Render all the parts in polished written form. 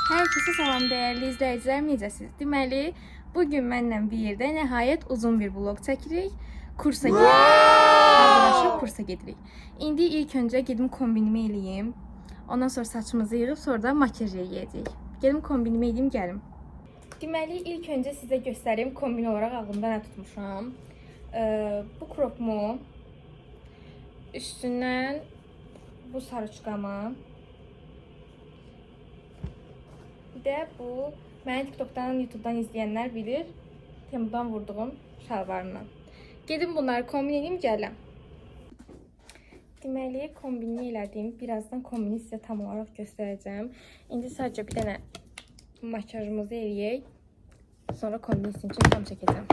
Herkese salam dəyərli izləyicilər, necəsiniz? Deməli, bugün mənlə bir yerdə nəhayət uzun bir vlog çəkirik. Kursa gedirik. Hazırlaşıb kursa gedirik. İndi ilk öncə gedim kombinimi eləyim. Ondan sonra saçımızı yığıb, sonra da makyaj eləyəcəyik. Gedim kombinimi eləyim, gəlim. Deməli, ilk öncə sizə göstəreyim kombin olaraq ağlımda nə tutmuşam. Bu kropumu, üstündən bu sarıçqamı, bir də bu, məni TikTok'dan, YouTube'dan izləyənlər bilir, Temu'dan vurduğum şalvarını. Gedim bunları kombin edeyim, gələm. Deməli, kombini elədim. Birazdan kombini sizə tam olaraq göstərəcəm. İndi sadəcə bir dənə makyajımızı eləyək. Sonra kombini sizin üçün tam çəkəcəm.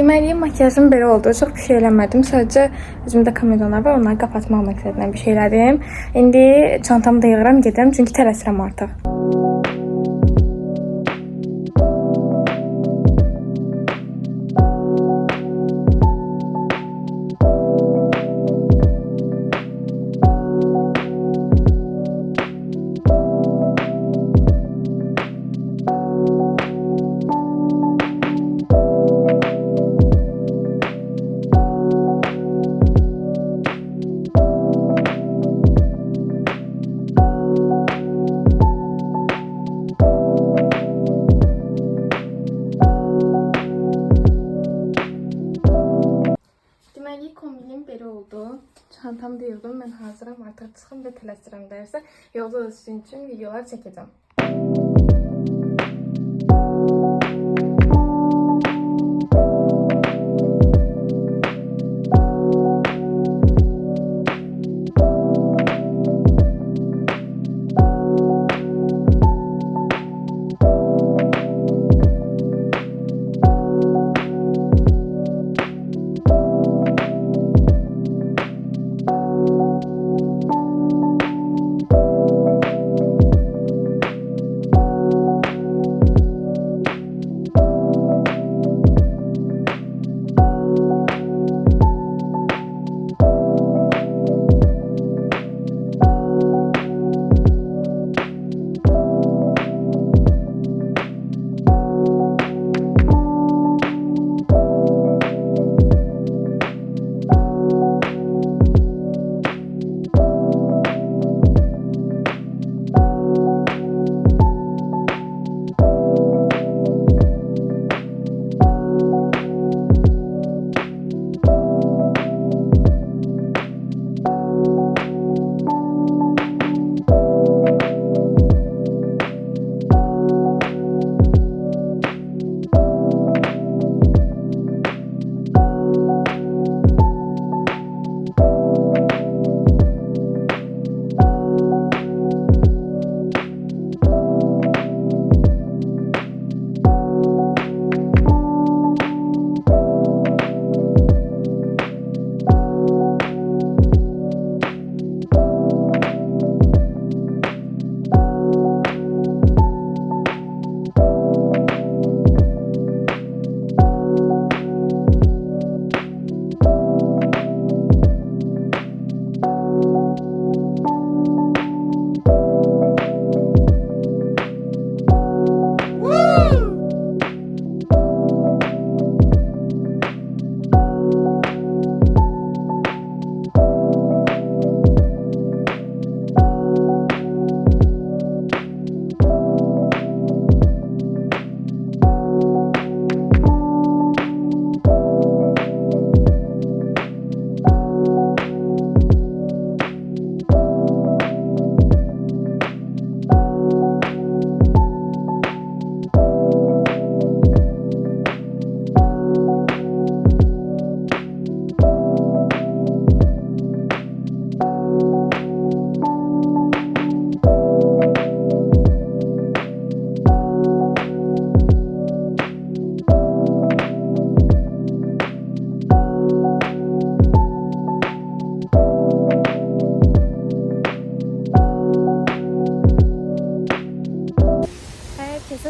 Deməli, makiyajım belə oldu. Çox bir şey eləmədim. Sadəcə üzümdə komedonlar var. Onları qapatmaq məqsədilə bir şey elədim. İndi çantamı da yığıram, gedirəm. Çünki tələsirəm artıq. Deməli, kombinim belə oldu. Çantamı da yığdım. Mən hazıram, artıq çıxım və tələsirəm dərsə. Yolda da sizin üçün videolar çəkəcəm.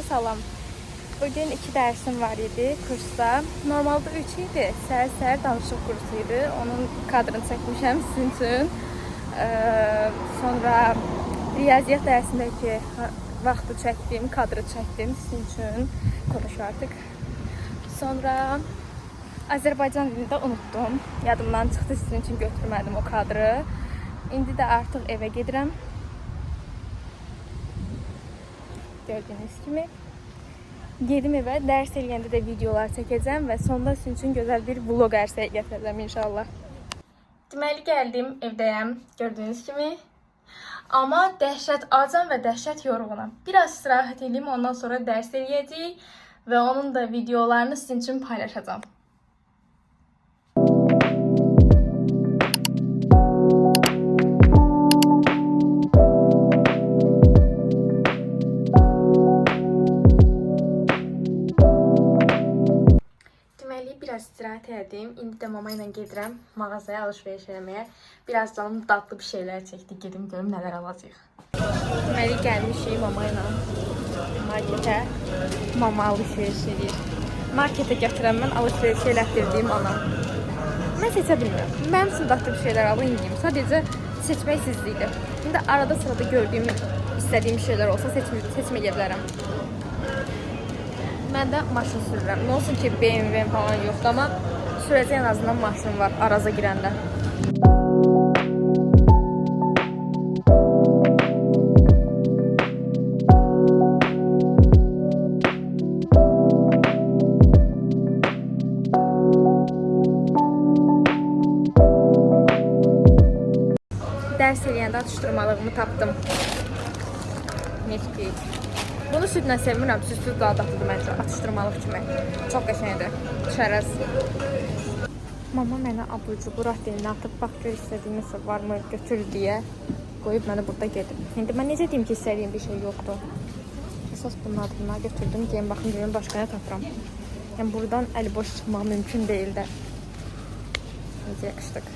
Salam. Bugün 2 dersim var idi kursda. Normalde 3 idi. Səhər danışıq kursu idi. Onun kadrını çəkmişəm sizin üçün. Sonra riyaziyyat dərsindəki vaxtı çəkdim, kadrı çəkdim sizin üçün. Konuş artıq. Sonra Azərbaycan dilini də unutdum. Yadımdan çıxdı, sizin üçün götürmədim o kadrı. İndi də artıq evə gedirəm. Gördüyünüz kimi. Gedim evə, dərs eləyəndə də videolar çəkəcəm və sonda sizin üçün gözəl bir vlog ərsəyə gətirəcəm inşallah. Deməli gəldim, evdəyəm, gördüyünüz kimi. Amma dəhşət acam və dəhşət yorğunam. Biraz istirahət edeyim, ondan sonra dərs eləyəcəyik və onun da videolarını sizin üçün paylaşacağım. Deməli, biraz istirahət edim. İndi də mama ilə gedirəm mağazaya alış-veriş eləməyə. Biraz canım dadlı bir şeylər çəkdi. Gedim görüm nələr alacağıq. Deməli, gəlmişik mama ilə marketə. Mama alış-veriş edir. Marketə gətirəm mən alış-veriş elətdirdiyim anam. Mən seçə bilmirəm. Mənim üçün dadlı bir şeylər alın yiyeyim. Sadəcə seçmək sizlikdir. İndi arada sırada gördüyüm, istədiyim şeylər olsa seçməyə bilərəm. Mən də maşın sürürəm. Nə olsun ki, BMW falan yoxdur, amma sürəcək en azından maşın var Araza girəndə. Dərs eləyəndə atışdırmalığımı tapdım. Neftik. Bunu südlə sevmirəm. Südsüz daha dadlıdır məncə. Atışdırmalıq kimi. Çox qəşəngdir. Çərəz. Mama mənə abur-cubur dilinə atıb, bax gör istədiyiniz varmı götür deyə qoyub məni burada gedib. İndi mən necə deyim ki, istədiyim bir şey yoxdur. Əsas bunun adına götürdüm. Deyim, baxın görün başqa nə tapıram. Yəni buradan əli boş çıxmaq mümkün deyil də. Necə yaxışdıq.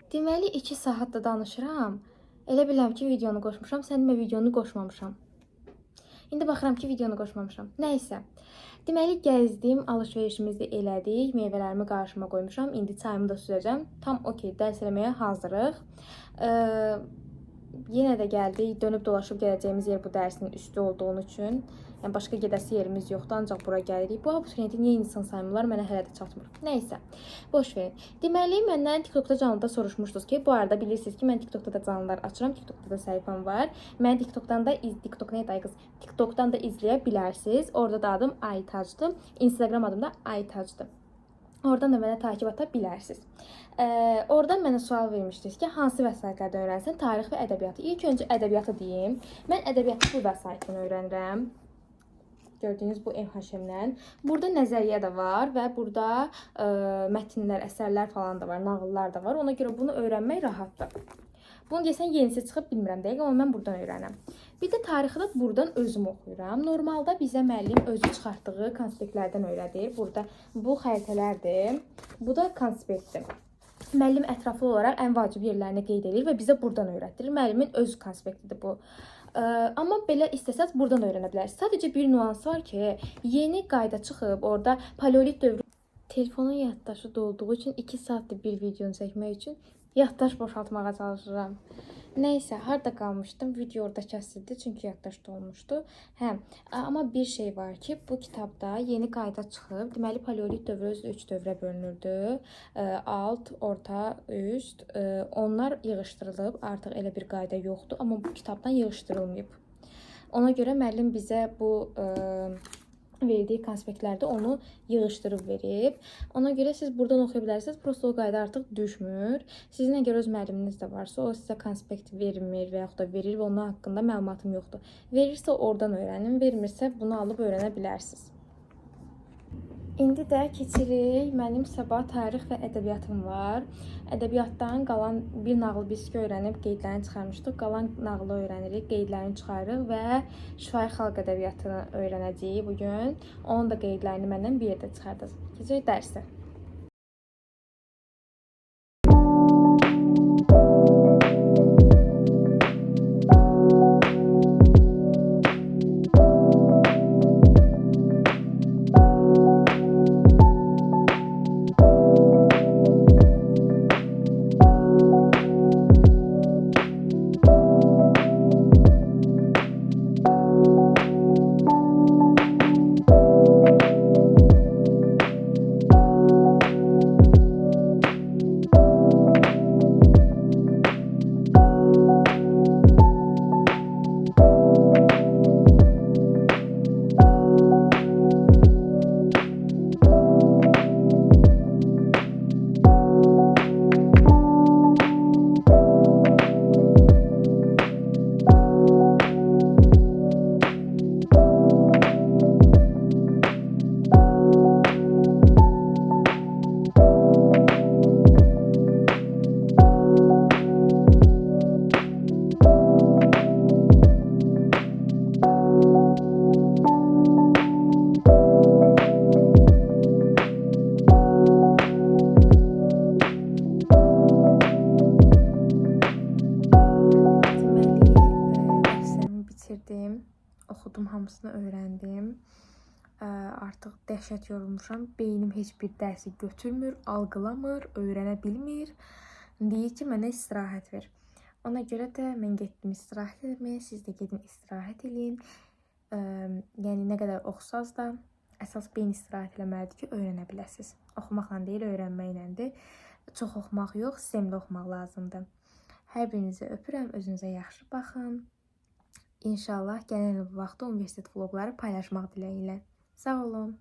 Deməli 2 saatdır danışıram. Elə bilirəm ki, videonu qoşmuşam, sənin videonu qoşmamışam. İndi baxıram ki, videonu qoşmamışam. Nəysə. Deməli gəzdim, alış-verişimizi elədik, meyvələrimi qarşıma qoymuşam. İndi çayımı da süzəcəm. Tam okey, dərs eləməyə hazırıq. Yenə də gəldik, dönüb dolaşıb gələcəyimiz yer bu dərsin üstü olduğu üçün. Yəni başqa gedəsi yerimiz yoxdur, ancaq bura gəlirik. Bu abituriyenti niyə insan saymırlar, mənə hələ də çatmır. Nəysə, boş verin. Deməli, məndən TikTokda canlıda soruşmuşdunuz ki, bu arada bilirsiniz ki, mən TikTokda da canlılar açıram, TikTokda da səhifəm var. Mən TikTokdan da izləyə bilərsiniz. Orada da adım Aytacdır. Instagram adım da Aytacdır. Oradan da mənə takib ata bilərsiniz. Oradan mənə sual vermişdiniz ki, hansı vəsaitlərdən öyrənsən? Tarix və ədəbiyyatı. İlk öncə ədəbiyyatı deyim. Mən ədəbiyyatı bu vəsaitdən öyrənirəm. Gördüyünüz bu MHM-dən. Burada nəzəriyyə də var və burada mətnlər, əsərlər falan da var, nağıllar da var. Ona görə bunu öyrənmək rahatdır. Bunu desən yenisi çıxıb bilmirəm dəqiq, amma mən buradan öyrənəm. Bir də tarixi də buradan özüm oxuyuram. Normalda bizə müəllim özü çıxartdığı konspektlərdən öyrədir. Burada bu xəritələrdir. Bu da konspektdir. Müəllim ətraflı olaraq ən vacib yerlərini qeyd edir və bizə buradan öyrətdirir. Müəllimin öz konspektidir bu. Amma belə istəsəz buradan öyrənə bilərsiniz. Sadəcə bir nüans var ki, yeni qayda çıxıb orada paleolit dövrü. Telefonun yaddaşı dolduğu üçün 2 saatdır bir videonu çəkmək üçün yaddaş boşaltmağa çalışıram. Nəysə, harda qalmışdım? Video orada kəsildi, çünki yaddaş dolmuşdu. Amma bir şey var ki, bu kitabda yeni qayda çıxıb. Deməli, paleolit dövrü özü 3 dövrə bölünürdü. Alt, orta, üst. Onlar yığışdırılıb. Artıq elə bir qayda yoxdur, amma bu kitabdan yığışdırılmayıb. Ona görə müəllim bizə bu verdiyi konspektlərdə onu yığışdırıb verib. Ona görə siz buradan oxuya bilərsiniz. Prosto o qayda artıq düşmür. Sizin əgər öz müəlliminiz də varsa, o sizə konspekt vermir və yaxud da verir və onun haqqında məlumatım yoxdur. Verirsə oradan öyrənin, vermirsə bunu alıb öyrənə bilərsiniz. İndi də keçirik. Mənim sabah tarix və ədəbiyyatım var. Ədəbiyyatdan qalan bir nağıl biz ki öyrənib qeydlərini çıxarmışdıq. Qalan nağılı öyrənirik, qeydlərini çıxarırıq və şifahi xalq ədəbiyyatını öyrənəcəyik bugün. Onun da qeydlərini məndən bir yerdə çıxardacaq. Keçirik dərsə. Oxudum, hamısını öyrəndim. Artıq dəhşət yorulmuşam. Beynim heç bir dərsi götürmür, algılamır, öyrənə bilmir. Deyir ki, mənə istirahət ver. Ona görə də mən getdim istirahət etməyə. Siz də gedin istirahət edin. Yəni nə qədər oxusaz da əsas beyin istirahət eləməlidir ki, öyrənə biləsiniz. Oxumaqla deyil, öyrənməklədir. Çox oxumaq yox, sistemli oxumaq lazımdır. Hər birinizi öpürəm, özünüzə yaxşı baxın. İnşallah gələn il bu vaxtda universitet vloqları paylaşmaq diləyilə. Sağ olun.